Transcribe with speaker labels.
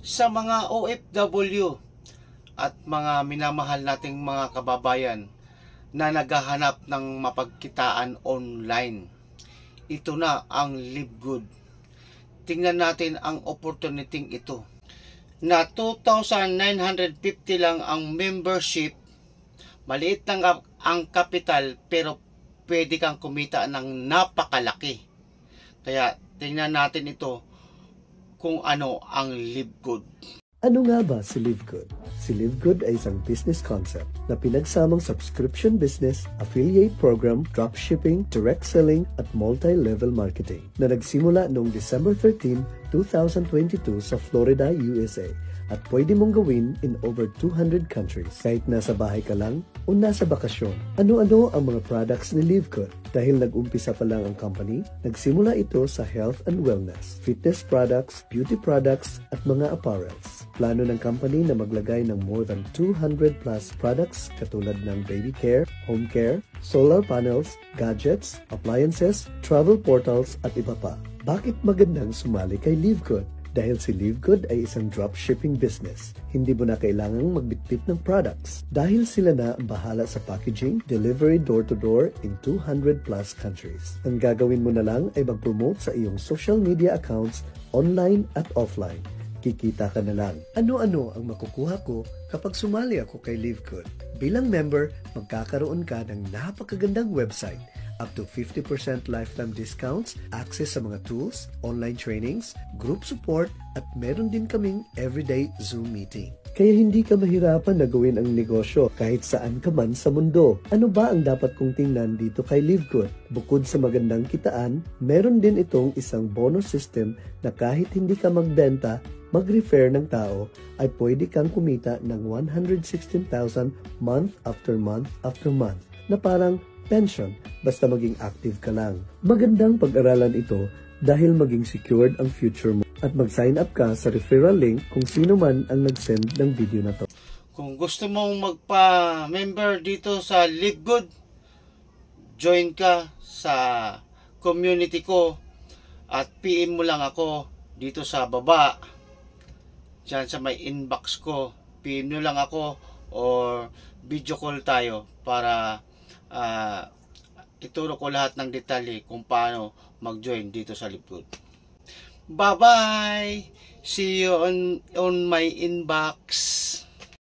Speaker 1: sa mga OFW at mga minamahal nating mga kababayan na naghahanap ng mapagkitaan online. Ito na ang Live Good. Tingnan natin ang opportunity ito. Na 2,950 lang ang membership, maliit lang ang kapital, pero pwede kang kumita ng napakalaki. Kaya tingnan natin ito kung ano ang Live Good.
Speaker 2: Ano nga ba si Live Good? Si Live Good ay isang business concept na pinagsamang subscription business, affiliate program, dropshipping, direct selling at multi-level marketing na nagsimula noong December 13, 2022 sa Florida, USA at pwede mong gawin in over 200 countries kahit nasa bahay ka lang o nasa bakasyon. Ano-ano ang mga products ni Live Good? Dahil nag-umpisa pa lang ang company, nagsimula ito sa health and wellness, fitness products, beauty products at mga apparels. Plano ng company na maglagay ng more than 200 plus products katulad ng baby care, home care, solar panels, gadgets, appliances, travel portals at iba pa. Bakit magandang sumali kay Live Good? Dahil si Live Good ay isang dropshipping business. Hindi mo na kailangang magbitbit ng products dahil sila na ang bahala sa packaging, delivery door-to-door in 200 plus countries. Ang gagawin mo na lang ay mag-promote sa iyong social media accounts online at offline. Kikita ka na lang. Ano-ano ang makukuha ko kapag sumali ako kay Live Good? Bilang member, magkakaroon ka ng napakagandang website, up to 50% lifetime discounts, access sa mga tools, online trainings, group support, at meron din kaming everyday Zoom meeting. Kaya hindi ka mahirapan na gawin ang negosyo kahit saan ka man sa mundo. Ano ba ang dapat kong tingnan dito kay Live Good? Bukod sa magandang kitaan, meron din itong isang bonus system na kahit hindi ka magbenta, mag-refer ng tao, ay pwede kang kumita ng 116,000 month after month after month na parang pension basta maging active ka lang. Magandang pag-aralan ito dahil maging secured ang future mo at mag-sign up ka sa referral link kung sino man ang nag-send ng video na to.
Speaker 1: Kung gusto mong magpa-member dito sa Live Good, join ka sa community ko at PM mo lang ako dito sa baba. Diyan sa may inbox ko, PM nyo lang ako or video call tayo para ituro ko lahat ng detalye kung paano mag-join dito sa Live Good. Bye-bye! See you on my inbox.